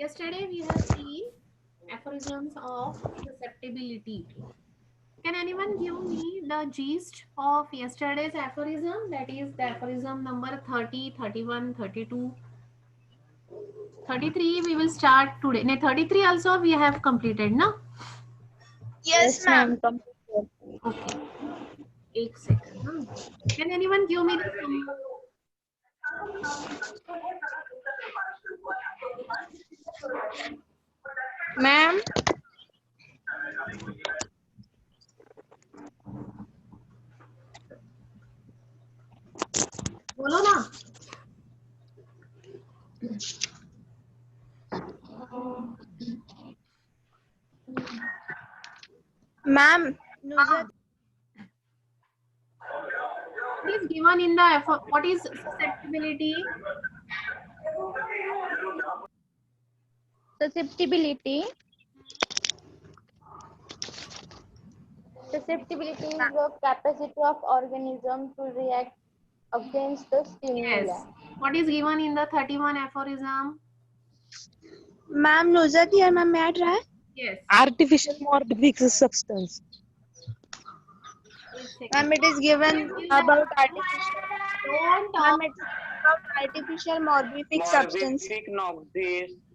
Yesterday we have seen aphorisms of susceptibility. Can anyone give me the gist of yesterday's aphorism? That is the aphorism number 30, 31, 32, 33. We will start today. No, 33 also we have completed, no? Yes, ma'am. Okay. एक second. Huh? Can anyone give me the sum? Ma'am. बोलो ना. Ma'am. Nuzhat. What is given in the what is susceptibility? Susceptibility. Susceptibility is the capacity of organism to react against the stimuli. Yes. What is given in the 31 aphorism? Ma'am, Nuzhat here, ma'am. May I try? Yes. Artificial morbific substance. एक second. Ma'am, it is given about artificial. Don't Ma'am, talk. it is about artificial morbific substance.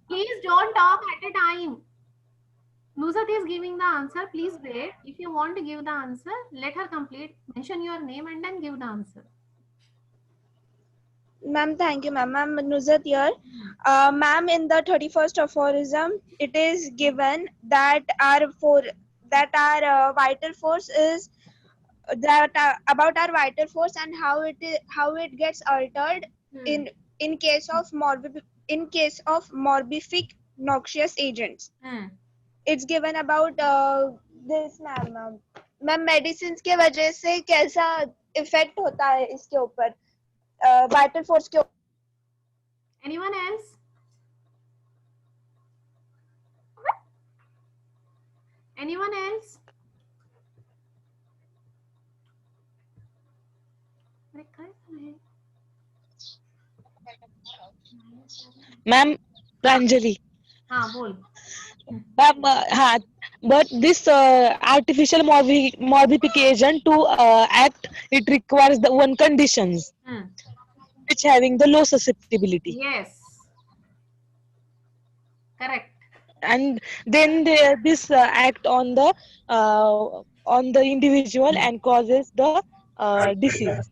Please don't talk at a time. Nuzhat is giving the answer. Please wait. If you want to give the answer, let her complete. Mention your name and then give the answer. Ma'am, thank you, ma'am. Ma'am, Nuzhat here. Ma'am, in the 31st aphorism, it is given that our vital force is about our vital force and how it gets altered in case of morbific noxious agents. It's given about this, ma'am. Ma'am medicine के वजह से कैसा effect होता है इसके ऊपर vital force के ऊपर. Anyone else? Anyone else? अरे काय झालंय? Ma'am, Pranjali. हाँ बोल. Ma'am, but this artificial morbific agent to act, it requires the one conditions, which having the low susceptibility. Yes. Correct. And then this act on the individual and causes the disease.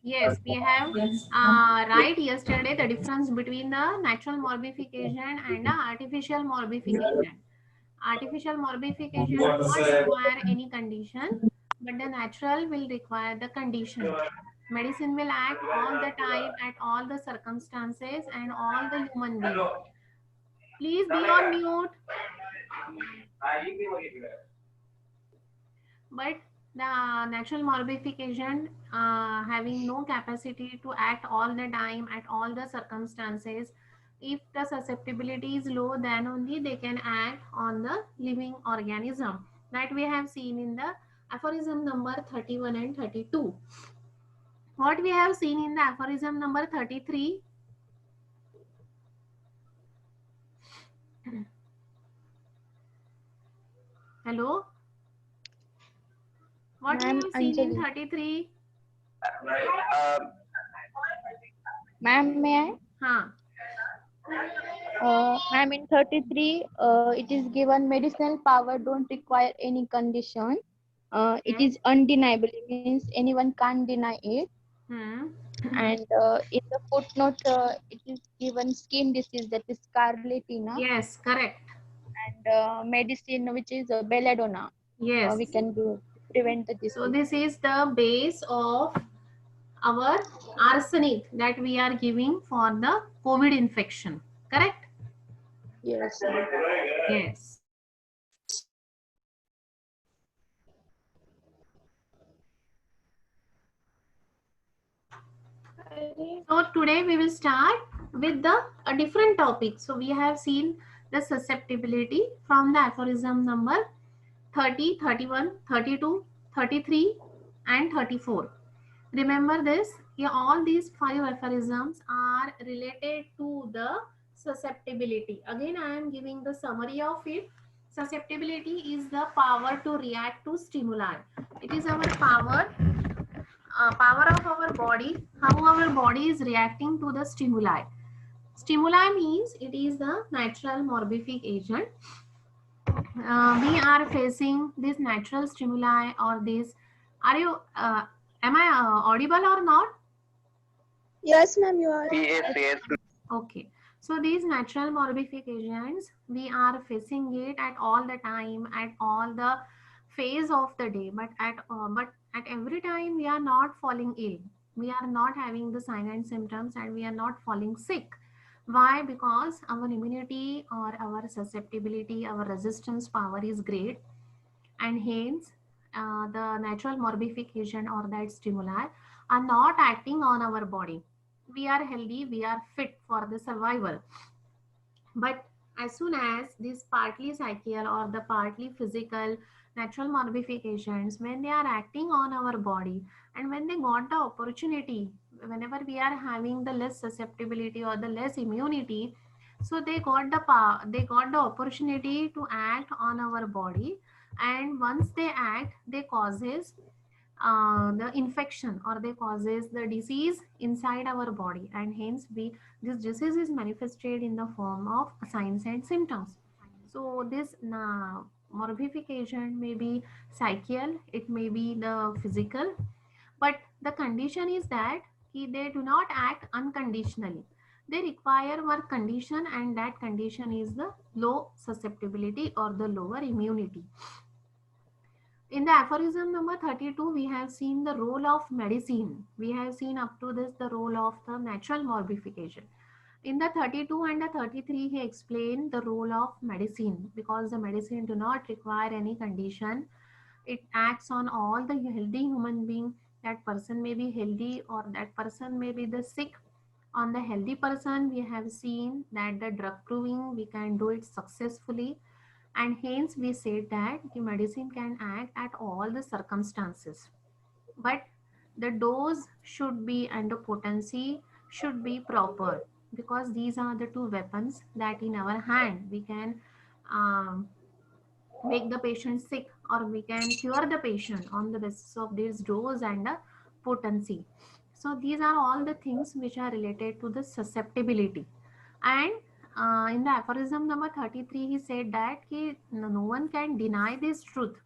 Yes, we have right yesterday the difference between the natural morbification and the artificial morbification. Artificial morbification do not require any condition, but the natural will require the condition. Medicine will act all the time at all the circumstances and all the human beings. Please be on mute. But the natural morbification having no capacity to act all the time at all the circumstances. If the susceptibility is low, then only they can act on the living organism. That we have seen in the aphorism number 31 and 32. What we have seen in the aphorism number 33? Hello? What we have seen in 33? Ma'am, may I? Haan. Ma'am, in 33, it is given medicinal power don't require any condition. It is undeniable. It means anyone can't deny it. And in the footnote, it is given skin disease, that is scarlatina. Yes, correct. And medicine, which is belladonna. Yes. We can do prevent the disease. So this is the base of our arsenic that we are giving for the COVID infection. Correct? Yes. Yes. So today we will start with a different topic. So we have seen the susceptibility from the aphorism number 30, 31, 32, 33 and 34. Remember this, all these 5 aphorisms are related to the Susceptibility. Again, I am giving the summary of it. Susceptibility is the power to react to stimuli. It is our power of our body, how our body is reacting to the stimuli. Stimuli means it is the natural morbific agent. We are facing this natural stimuli or this. Are you? Am I audible or not? Yes, ma'am, you are. Yes. Okay. So these natural morbific agents, we are facing it at all the time, at all the phase of the day. But at every time, we are not falling ill. We are not having the signs and symptoms, and we are not falling sick. Why? Because our immunity or our susceptibility, our resistance power is great, and hence the natural morbific agent or that stimuli are not acting on our body. We are healthy, we are fit for the survival. But as soon as this partly psychical or the partly physical natural morbifications, when they are acting on our body and when they got the opportunity, whenever we are having the less susceptibility or the less immunity, so they got the power, they got the opportunity to act on our body, and once they act, they causes the infection or they causes the disease inside our body, and hence we this disease is manifested in the form of signs and symptoms. So this morbification may be psychical, it may be the physical, but the condition is that they do not act unconditionally. They require work condition, and that condition is the low susceptibility or the lower immunity. In the aphorism number 32, we have seen the role of medicine. We have seen up to this the role of the natural morbification. In the 32 and the 33, he explained the role of medicine, because the medicine do not require any condition. It acts on all the healthy human being. That person may be healthy or that person may be the sick. On the healthy person, we have seen that the drug proving we can do it successfully, and hence we said that the medicine can act at all the circumstances, but the dose should be and the potency should be proper, because these are the two weapons that in our hand we can um, make the patient sick or we can cure the patient on the basis of this dose and the potency. So these are all the things which are related to the susceptibility. And in the aphorism number 33, he said that no one can deny this truth.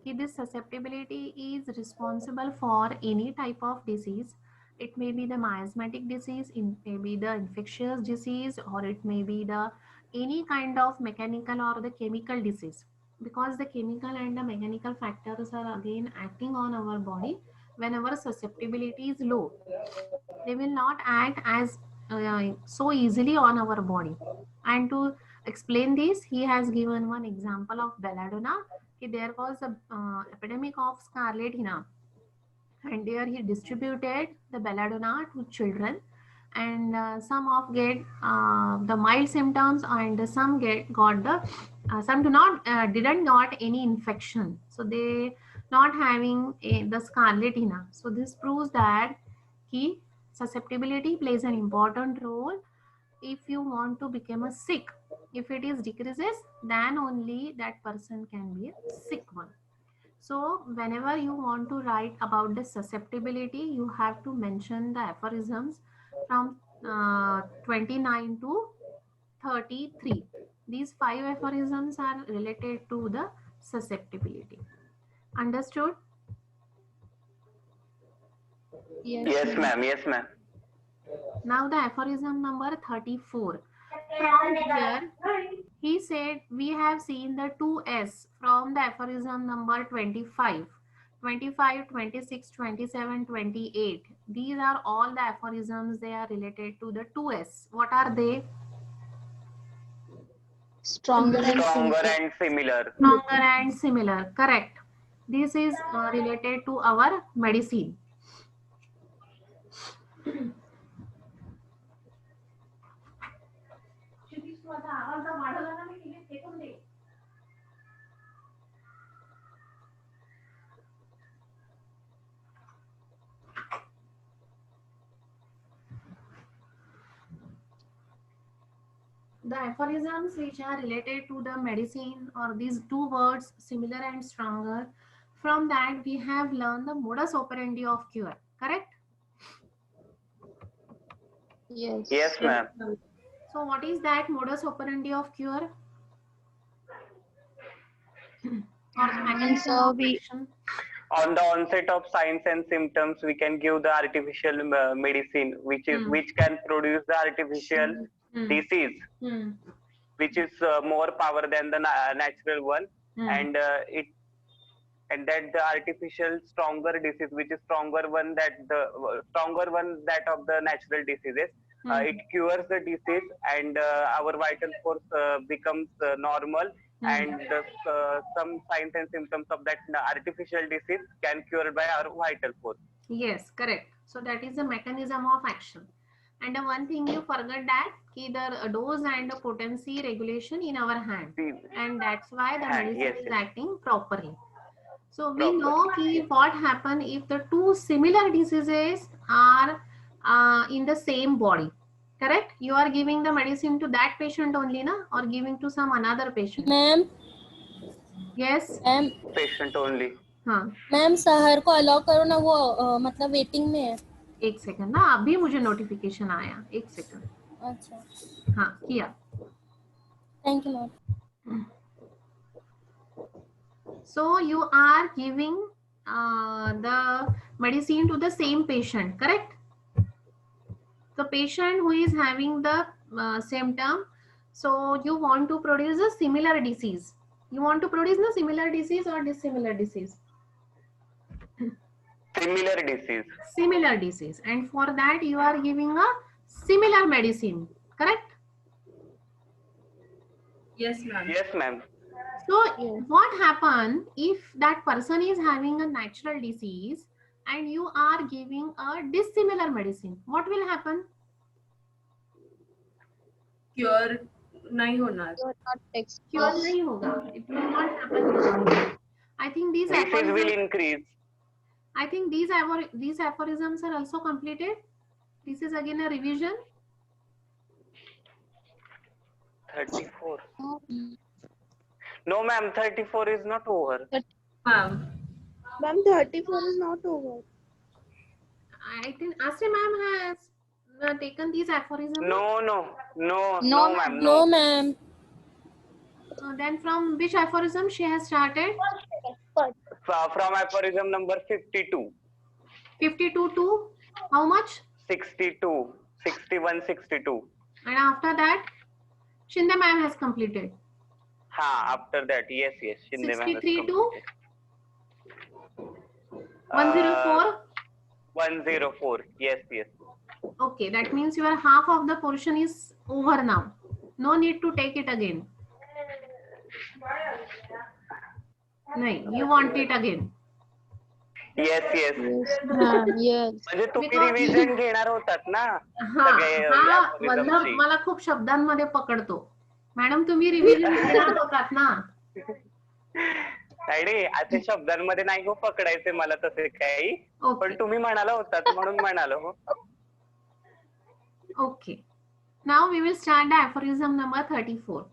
This susceptibility is responsible for any type of disease. It may be the miasmatic disease, it may be the infectious disease, or it may be the any kind of mechanical or the chemical disease. Because the chemical and the mechanical factors are again acting on our body when our susceptibility is low. They will not act as so easily on our body. And to explain this, he has given one example of belladonna. There was a epidemic of scarlatina, and there he distributed the belladonna to children, and some of get the mild symptoms, and some got the some do not didn't got any infection, so they not having the scarlatina. So this proves that key susceptibility plays an important role. If you want to become a sick, if it is decreases, then only that person can be a sick one. So whenever you want to write about the susceptibility, you have to mention the aphorisms from 29 to 33. These 5 aphorisms are related to the susceptibility. Understood? Yes, ma'am. Now the aphorism number 34. From here, he said we have seen the 2S from the aphorism number 25. 25, 26, 27, 28. These are all the aphorisms, they are related to the 2S. What are they? Stronger and Similar. Stronger and similar. Correct. This is related to our medicine. The aphorisms which are related to the medicine or these two words, similar and stronger, from that we have learned the modus operandi of cure, correct? Yes. Yes, ma'am. So what is that modus operandi of cure? Or the mechanism of action? On the onset of signs and symptoms, we can give the artificial medicine, which can produce the artificial disease, which is more power than the natural one, and that the artificial stronger disease, which is stronger one that of the natural diseases, it cures the disease, and our vital force becomes normal, and some signs and symptoms of that artificial disease can cured by our vital force. Yes, correct. So that is the mechanism of action. And the one thing you forgot that the dose and the potency regulation in our hand, and that's why the medicine is acting properly. So we know what happen if the two similar diseases are in the same body. Correct? You are giving the medicine to that patient only, na, or giving to some another patient? Ma'am Yes. Ma'am patient only. हाँ ma'am सहर को allow करो ना, वो मतलब waiting में है. एक सेकंड ना, अभी मुझे नोटिफिकेशन आया, एक सेकंड. अच्छा हाँ किया. Thank you ma'am. So you are giving the medicine to the same patient, correct? The patient who is having the symptom, so you want to produce a similar disease. You want to produce the similar disease or dissimilar disease? Similar disease. Similar disease, and for that you are giving a similar medicine, correct? Yes, ma'am. Yes, ma'am. So what happen if that person is having a natural disease and you are giving a dissimilar medicine? What will happen? Cure नहीं होना. Cure नहीं होगा. It will not happen. I think these disease will increase. I think these aphorisms are also completed. This is again a revision. 34. No, ma'am, 34 is not over. Ma'am. Ma'am, 34 is not over. I think Asri ma'am has taken these aphorisms. No, ma'am. No, ma'am. Then from which aphorism she has started? From aphorism number 52. 52 to how much? 62. 61, 62. And after that, Shinde ma'am has completed. After that, yes. Shinde ma'am has 63 to completed. 104. 104. Yes. Okay, that means your half of the portion is over now. No need to take it again. No, you want it again. Yes. Yes. म्हणजे तुम्ही revision घेणार होतात ना. वल्लभ मला खूप शब्दांमध्ये पकडतो. Madam तुम्ही रिव्हिजन घेणार होतात ना. नाही असे शब्दांमध्ये नाही हो पकडायचे मला तसे काही, पण तुम्ही म्हणाला होतात म्हणून म्हणालो. Okay. Now we will start the aphorism number 34.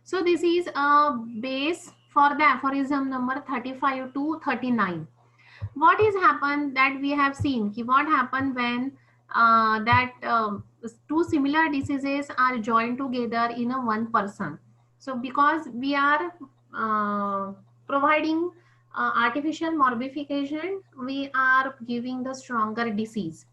So this is a base for the aphorism number 35 to 39. What is happened that we have seen? What happened when two similar diseases are joined together in a one person? So because we are providing artificial morbification, we are giving the stronger disease.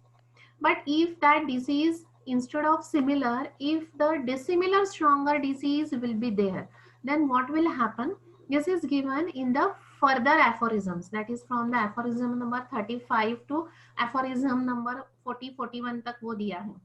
But if that disease instead of similar, if the dissimilar stronger disease will be there, then what will happen? This is given in the further aphorisms, that is from the aphorism number 35 to aphorism number 40-41 tak wo diya hai.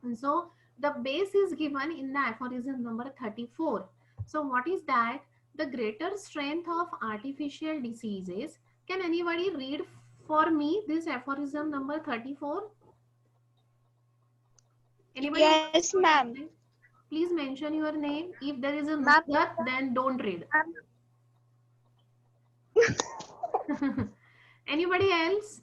And so the base is given in the aphorism number 34. So what is that? The greater strength of artificial diseases. Can anybody read for me this aphorism number 34? Anybody? Yes, ma'am. Please mention your name. If there is a Nusrat, then don't read. Anybody else?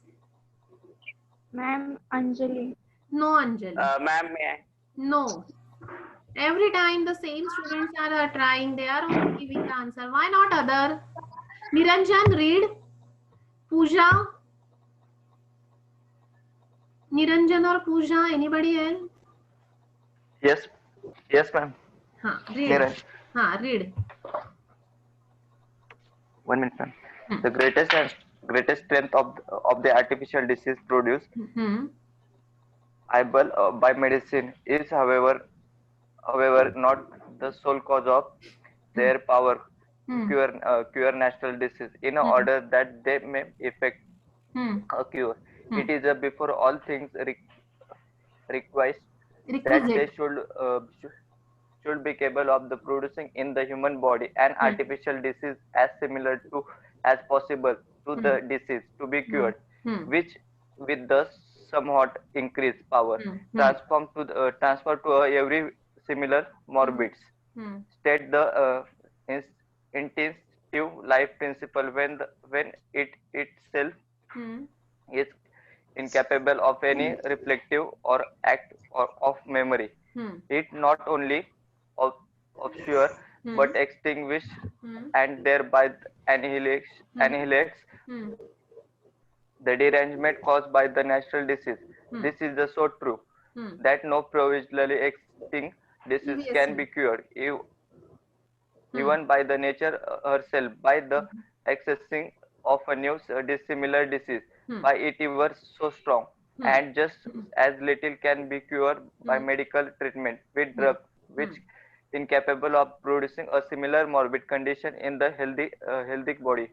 Ma'am, Anjali. No, Anjali. Ma'am, may I? No. Every time the same students are trying, they are only giving the answer. Why not other? Niranjan, read. Pooja. Niranjan or Pooja, anybody else? Yes, yes, ma'am. हाँ, read. Neeraj, हाँ, read. 1 minute, ma'am. Hmm. The greatest strength of the artificial disease produced Hmm. able by medicine is, however, not the sole cause of Hmm. their power to Hmm. cure natural disease. In Hmm. order that they may effect Hmm. a cure, Hmm. it is before all things requires that they Requisite. should be capable of the producing in the human body an Hmm. artificial disease as similar to as possible to Hmm. the disease to be Hmm. cured, Hmm. which with the somewhat increased power Hmm. Hmm. transfer to every similar morbids Hmm. state the instinctive life principle when it itself Hmm. is incapable of any reflective or act or of memory. Hmm. It not only of, obscure Hmm. but extinguish Hmm. and thereby Hmm. annihilates Hmm. the derangement caused by the natural disease. Hmm. This is the so true Hmm. that no provisionally extinct disease can be Previously. cured, Hmm. even by the nature herself, by the accessing of a new dissimilar disease, Hmm. by it ever so strong, Hmm. and just as little can be cured by Hmm. medical treatment with Hmm. drug, Hmm. which incapable of producing a similar morbid condition in the healthy body.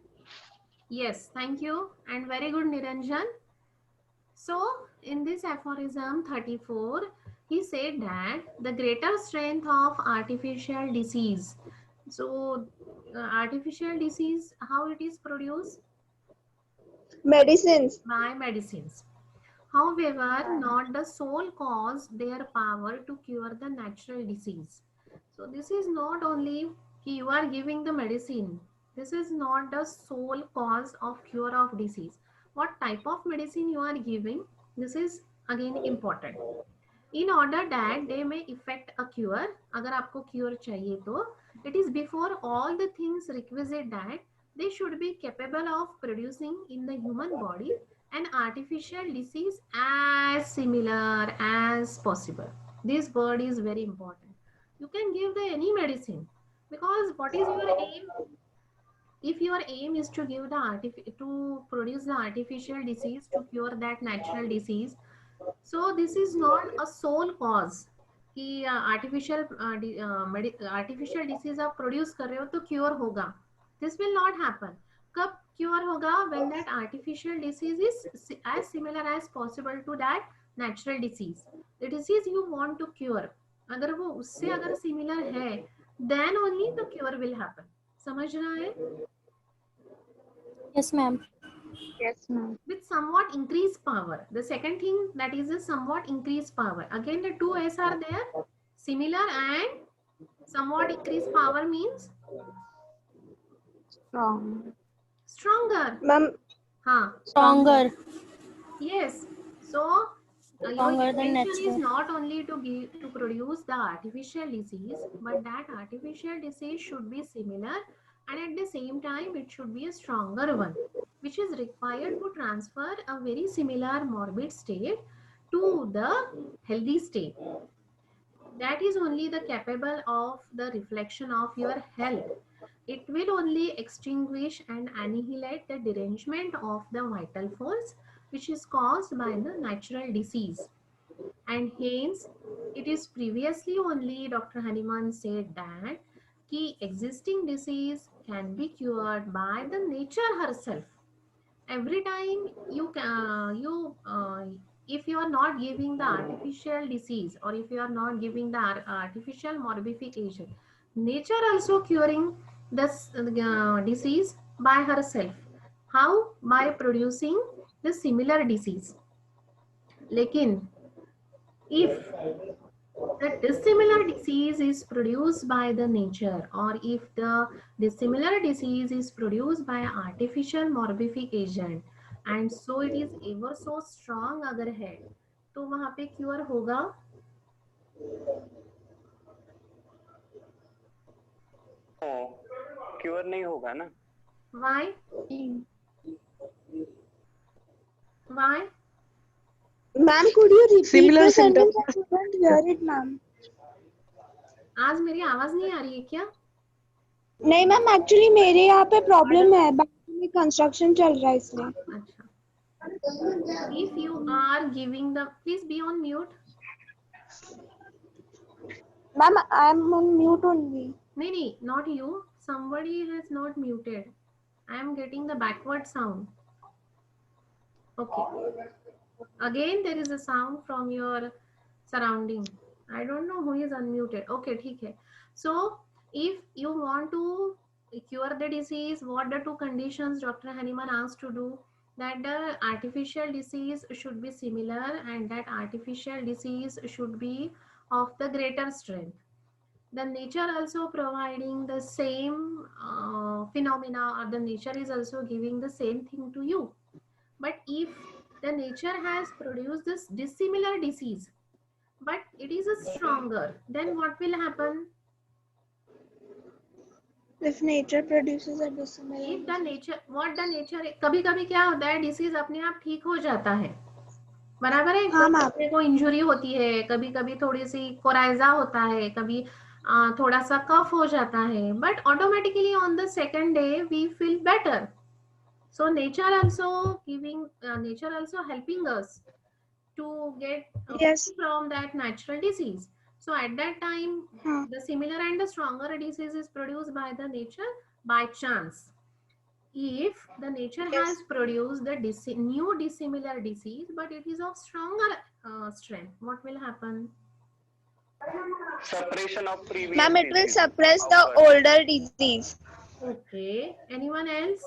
Yes, thank you. And very good, Niranjan. So, in this aphorism 34, he said that the greater strength of artificial disease. So, artificial disease, how it is produced? Medicines. By medicines. However, not the sole cause their power to cure the natural disease. So this is not only you are giving the medicine. This is not the sole cause of cure of disease. What type of medicine you are giving? This is again important. In order that they may effect a cure, अगर आपको cure चाहिए तो it is before all the things requisite that they should be capable of producing in the human body an artificial disease as similar as possible. This word is very important. You can give the any medicine because what is your aim? If your aim is to give the to produce the artificial disease to cure that natural disease, so this is not a sole cause कि artificial disease आप produce कर रहे हो तो cure होगा. This will not happen. कब cure होगा? When that artificial disease is as similar as possible to that natural disease. The disease you want to cure, अगर वो उससे अगर similar है, then only the cure will happen. समझ रहा है? Yes, ma'am. Yes, ma'am. With somewhat increased power. The second thing that is a somewhat increased power. Again, the two S are there. Similar and somewhat increased power means Strong. stronger. Ma'am, Huh. Stronger. Yes. So your Stronger than intention is natural. not only to produce the artificial disease, but that artificial disease should be similar, and at the same time it should be a stronger one, which is required to transfer a very similar morbid state to the healthy state. That is only the capable of the reflection of your health. It will only extinguish and annihilate the derangement of the vital force which is caused by the natural disease. And hence, it is previously only Dr. Hanuman said that key existing disease can be cured by the nature herself. Every time if you are not giving the artificial disease or if you are not giving the artificial morbification, nature also curing this disease by herself. How? By producing the similar disease. लेकिन if the dissimilar disease is produced by the nature, or if the dissimilar disease is produced by artificial morbification, and so it is ever so strong अगर है तो वहां पे cure होगा. Cure नहीं होगा ना. Why? Why? Ma'am, could you repeat Similar the symptoms. sentence? I couldn't hear it, ma'am. आज मेरी आवाज नहीं आ रही है क्या? नहीं मैम, एक्चुअली मेरे यहाँ पे प्रॉब्लम है, बाथरूम में कंस्ट्रक्शन चल रहा है इसलिए. अच्छा. If you are giving the, please be on mute. Ma'am, I am on mute only. नहीं, not you. Somebody has not muted. I am getting the backward sound. Okay. Again, there is a sound from your surrounding. I don't know who is unmuted. Okay, ठीक है. So, if you want to cure the disease, what the two conditions Dr. Hahnemann asked to do? That the artificial disease should be similar and that artificial disease should be of the greater strength. The nature also providing the same phenomena, or the nature is also giving the same thing to you. But if the nature has produced this dissimilar disease, but it is a stronger, then what will happen? If nature produces a dissimilar. If the nature, what the nature, कभी कभी क्या होता है, disease अपने आप ठीक हो जाता है, बराबर है. हाँ, कभी को इंजुरी होती है, कभी कभी थोड़ी सी कोराइजा होता है, कभी थोड़ा सा कफ हो जाता है, but automatically on the second day we feel better. So nature also giving, nature also helping us to get Yes. from that natural disease. So at that time, the similar and the stronger disease is produced by the nature by chance. If the nature has produced the new dissimilar disease, but it is of stronger strength, what will happen? Suppression of previous. Ma'am, it will disease. suppress the older disease. Okay. Anyone else?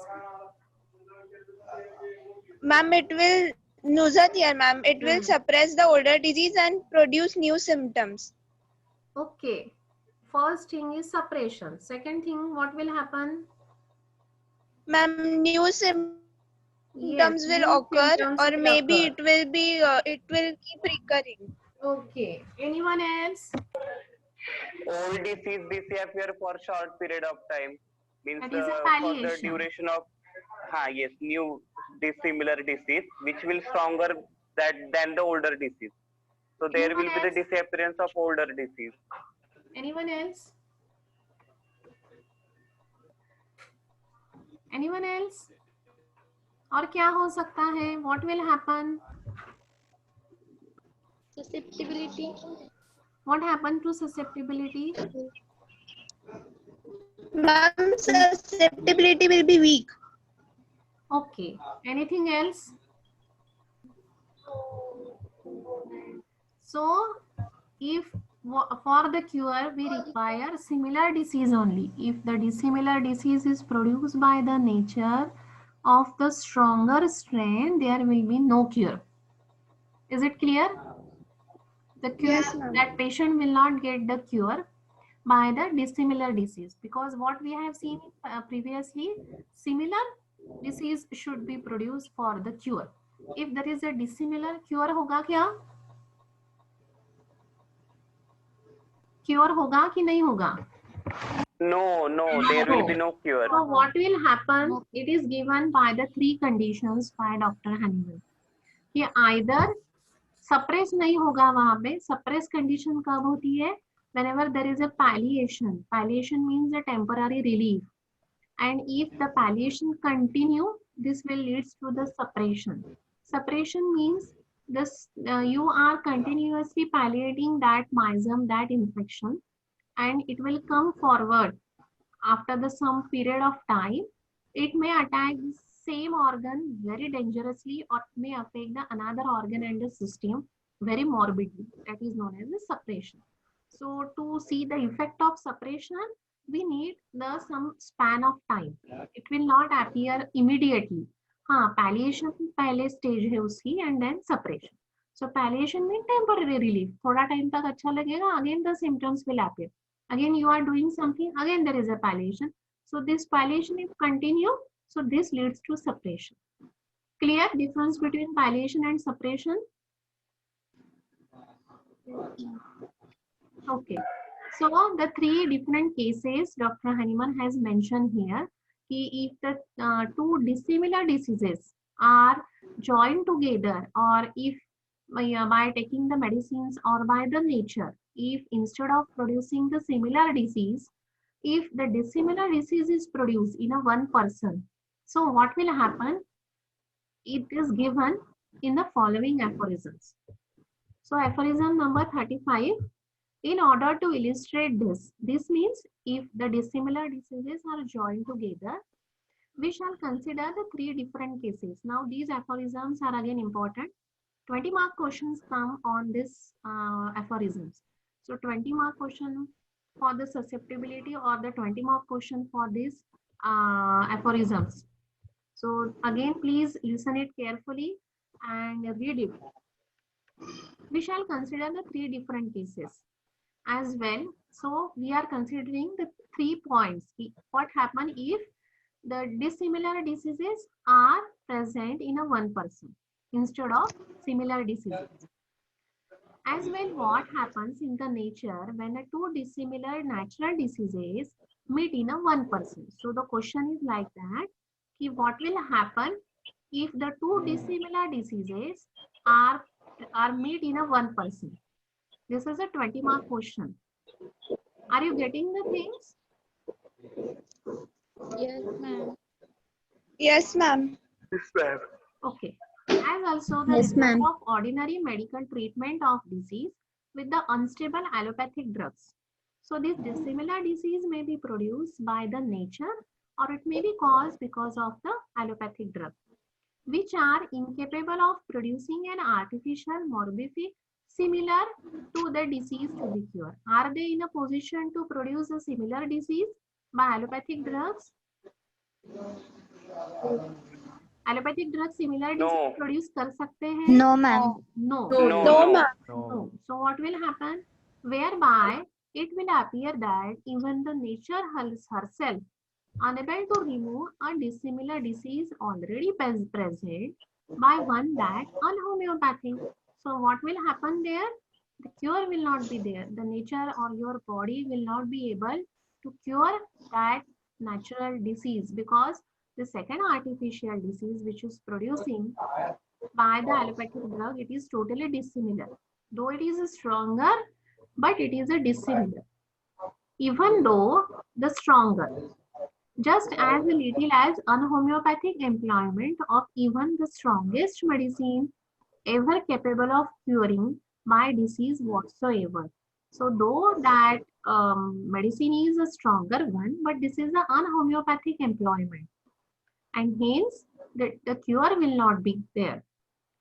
Ma'am, it will, Nuzhat here, ma'am, it will suppress the older disease and produce new symptoms. Okay. First thing is suppression. Second thing, what will happen? Ma'am, new symptoms will occur, or maybe it will be, it will keep recurring. Okay. Anyone else? Old disease disappear for short period of time. Means That is a for the palliation. duration of yes, new dissimilar disease which will stronger than the older disease. So there Anyone will be the else? disappearance of older disease. Anyone else? Anyone else? और क्या हो सकता है? What will happen? Susceptibility. What happened to susceptibility? Ma'am, susceptibility will be weak. Okay. Anything else? So, if for the cure we require similar disease only. If the dissimilar disease is produced by the nature of the stronger strain, there will be no cure. Is it clear? The cure, Yes, ma'am. that patient will not get the cure by the dissimilar disease, because what we have seen previously, similar disease should be produced for the cure. If there is a dissimilar, cure होगा क्या? Cure होगा कि नहीं होगा? No, there will be no cure. So what will happen? It is given by the three conditions by Dr. Hahnemann. कि either suppress नहीं होगा वहाँ पे. Suppress condition कब होती है? Whenever there is a palliation. Palliation means a temporary relief. And if the palliation continue, this will lead to the suppression. Suppression means this you are continuously palliating that miasm, that infection, and it will come forward after the some period of time. It may attack the same organ very dangerously, or may affect the another organ and the system very morbidly. That is known as the suppression. So to see the effect of suppression, we need the some span of time. It will not appear immediately. हाँ, palliation पहले stage है उसकी, and then suppression. So palliation means temporary relief. थोड़ा time तक अच्छा लगेगा. Again the symptoms will appear. Again you are doing something. Again there is a palliation. So this palliation if continue, so this leads to suppression. Clear difference between palliation and suppression? Okay. So the three different cases Dr. Honeyman has mentioned here. If the two dissimilar diseases are joined together, or if by taking the medicines or by the nature, if instead of producing the similar disease, if the dissimilar disease is produced in a one person, so what will happen? It is given in the following aphorisms. So aphorism number 35. In order to illustrate this means if the dissimilar diseases are joined together, we shall consider the three different cases. Now these aphorisms are again important. 20 mark questions come on this aphorisms. So 20 mark question for the susceptibility, or the 20 mark question for these aphorisms. So again, please listen it carefully and read it. We shall consider the three different cases as well. So we are considering the 3 points. What happen if the dissimilar diseases are present in a one person instead of similar diseases. As well, what happens in the nature when the two dissimilar natural diseases meet in a one person. So the question is like that, what will happen if the two dissimilar diseases are meet in a one person? This is a 20 mark question. Are you getting the things? Yes, ma'am. Yes, ma'am. Yes, ma'am. Okay. As also the result of ordinary medical treatment of disease with the unstable allopathic drugs. So this dissimilar disease may be produced by the nature, or it may be caused because of the allopathic drug, which are incapable of producing an artificial morbific similar to the disease to be cured. Are they in a position to produce a similar disease by allopathic drugs? Allopathic drugs similar disease produce कर सकते हैं? No, ma'am. No. No, ma'am. No. So what will happen? Whereby it will appear that even the nature herself unable to remove a dissimilar disease already present by one that unhomeopathic. So what will happen there? The cure will not be there. The nature or your body will not be able to cure that natural disease, because the second artificial disease which is producing by the allopathic drug, it is totally dissimilar. Though it is stronger, but it is a dissimilar. Even though the stronger, just as little as unhomeopathic employment of even the strongest medicine ever capable of curing by disease whatsoever. So though that medicine is a stronger one, but this is an unhomeopathic employment, and hence the cure will not be there.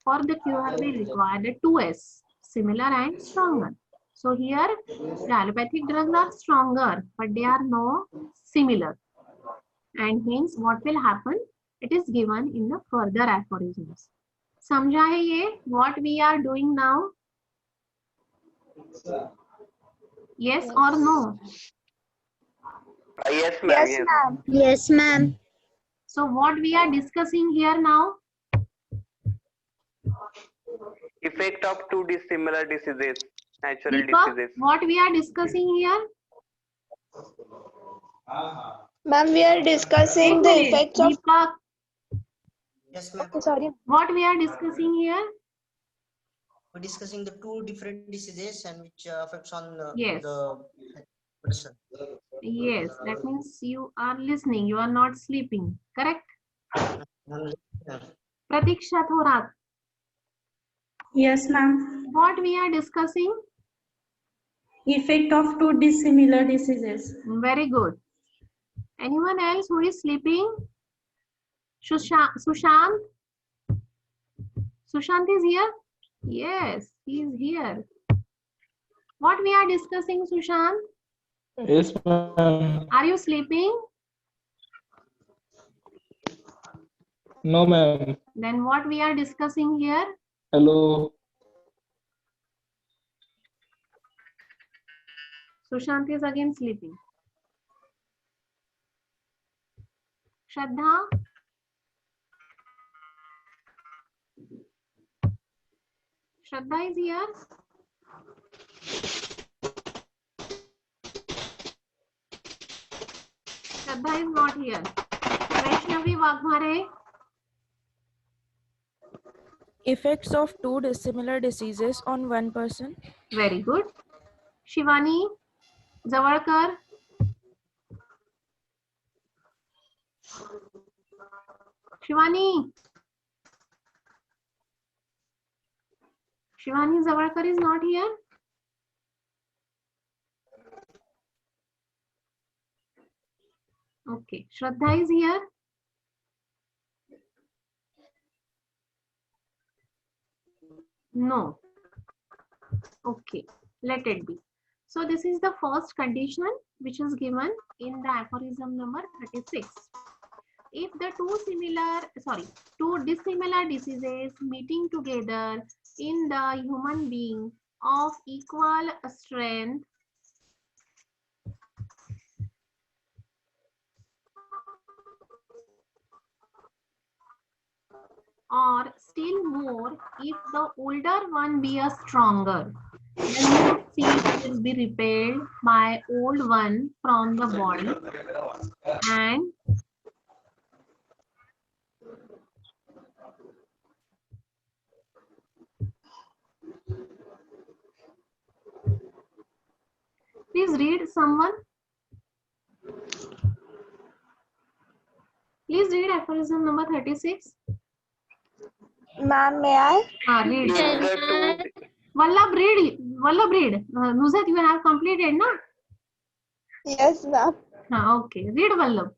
For the cure we require the 2S, similar and stronger. So here the allopathic drugs are stronger, but they are no similar. And hence what will happen? It is given in the further aphorisms. समझा है ये? What we are doing now? Yes or no? Yes, ma'am. Yes, ma'am. Yes, ma'am. So what we are discussing here now? Effect of two dissimilar diseases, natural Deepak, diseases. what we are discussing here? Ma'am, we are discussing the effects of. Deepak, Yes, ma'am. Okay, sorry. what we are discussing here? We're discussing the two different diseases and which affects on Yes. the person. Yes, that means you are listening, you are not sleeping, correct? Pratiksha Thorat, Yes, ma'am. what we are discussing? Effect of two dissimilar diseases. Very good. Anyone else who is sleeping? Sushant? Sushant is here? Yes, he is here. What we are discussing, Sushant? Yes, ma'am. Are you sleeping? No, ma'am. Then what we are discussing here? Hello. Sushant is again sleeping. Shraddha? Shraddha is here? Shraddha is not here. Vaishnavi Waghmare. Effects of two dissimilar diseases on one person. Very good. Shivani Zawarkar. Shivani Zawarkar is not here. Okay, Shraddha is here. No. Okay, let it be. So this is the first condition which is given in the aphorism number 36. If the two dissimilar diseases meeting together in the human being of equal strength or still more, if the older one be a stronger, the new disease will be repelled by old one from the body, and please read someone. Please read aphorism number 36. Ma'am, may I? Read. Vallabh, read. Nuzhat, you have completed, no? Yes, ma'am. Okay. Read, Vallabh.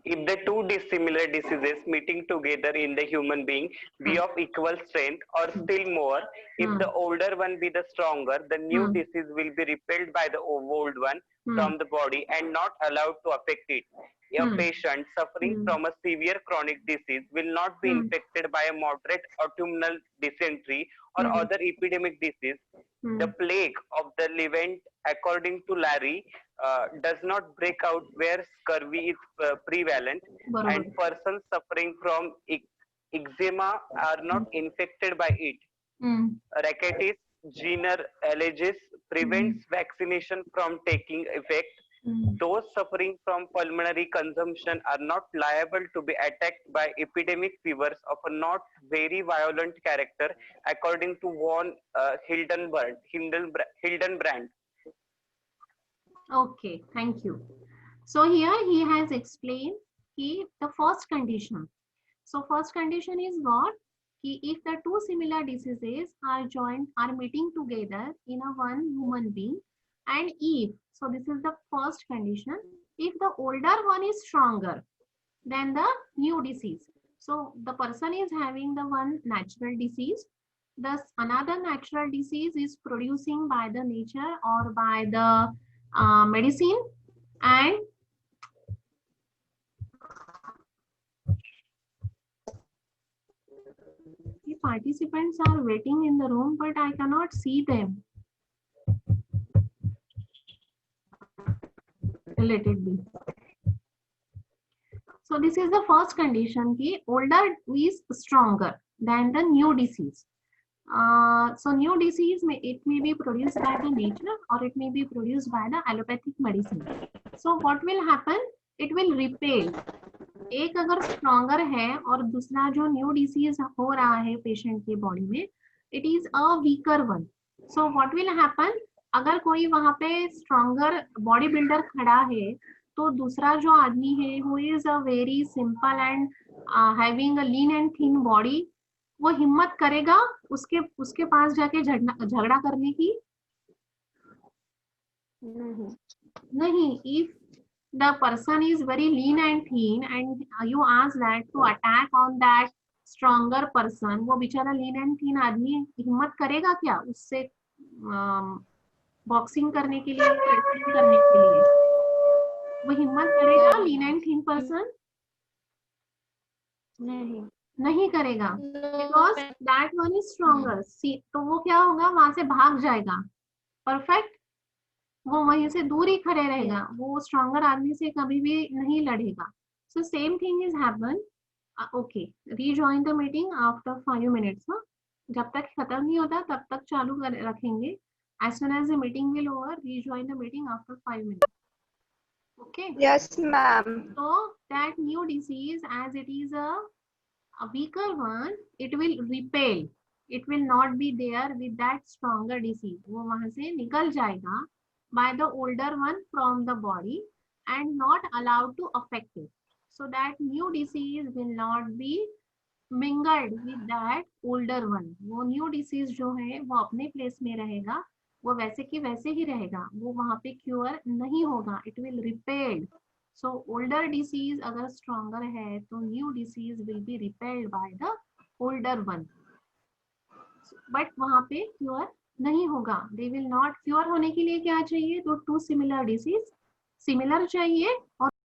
If the two dissimilar diseases meeting together in the human being be of equal strength, or still more, if the older one be the stronger, the new disease will be repelled by the old one from the body and not allowed to affect it. A patient suffering from a severe chronic disease will not be infected by a moderate autumnal dysentery or other epidemic disease. The plague of the Levant, according to Larry, does not break out where scurvy is prevalent, and persons suffering from eczema are not infected by it. Rhinitis giner allergies prevents vaccination from taking effect. Those suffering from pulmonary consumption are not liable to be attacked by epidemic fevers of a not very violent character, according to von Hildenbrand. Okay, thank you. So here he has explained the first condition. So first condition is what? If the two similar diseases are meeting together in a one human being, and if, so this is the first condition, if the older one is stronger than the new disease. So the person is having the one natural disease, thus another natural disease is producing by the nature or by the medicine, and the participants are waiting in the room, but I cannot see them. Let it be. So this is the first condition, ki older is stronger than the new disease. So new disease it may be produced by the nature or it may be produced by the allopathic medicine. So what will happen? It will repel. एक अगर stronger है और दूसरा जो new disease हो रहा है patient के बॉडी में, it is a weaker one. So what will happen? अगर कोई वहां पे स्ट्रॉन्गर बॉडी बिल्डर खड़ा है तो दूसरा जो आदमी है who is a very simple and having a lean and thin body, वो हिम्मत करेगा उसके पास जाके झगड़ा करने की? नहीं. If the person is very lean and thin and you ask that to attack on that stronger person, वो बेचारा lean and thin आदमी हिम्मत करेगा क्या उससे बॉक्सिंग करने के लिए, करने के लिए? वो हिम्मत करेगा lean and thin person? नहीं करेगा, because that one is stronger. See, तो वो क्या होगा, वहां से भाग जाएगा. परफेक्ट. वो वहीं से दूर ही खड़े रहेगा, वो स्ट्रॉन्गर आदमी से कभी भी नहीं लड़ेगा. So same thing is happen. Okay, rejoin the meeting after 5 minutes. जब तक खत्म नहीं होता तब तक चालू रखेंगे. As soon as the meeting will over, rejoin the meeting after 5 minutes. Okay. Yes, ma'am. So that new disease, as it is a weaker one, it will repel. It will not be there with that stronger disease. वो वहां से निकल जाएगा by the older one from the body and not allowed to affect it. So that new disease will not be mingled with that older one. वो new disease जो है वो अपने place में रहेगा, वो वैसे की वैसे ही रहेगा, वो वहां पे cure नहीं होगा. It will repel. So older disease अगर stronger है तो new disease will be repelled by the older one. But वहां पे cure नहीं होगा. They will not cure होने के लिए क्या चाहिए? तो two similar disease similar चाहिए और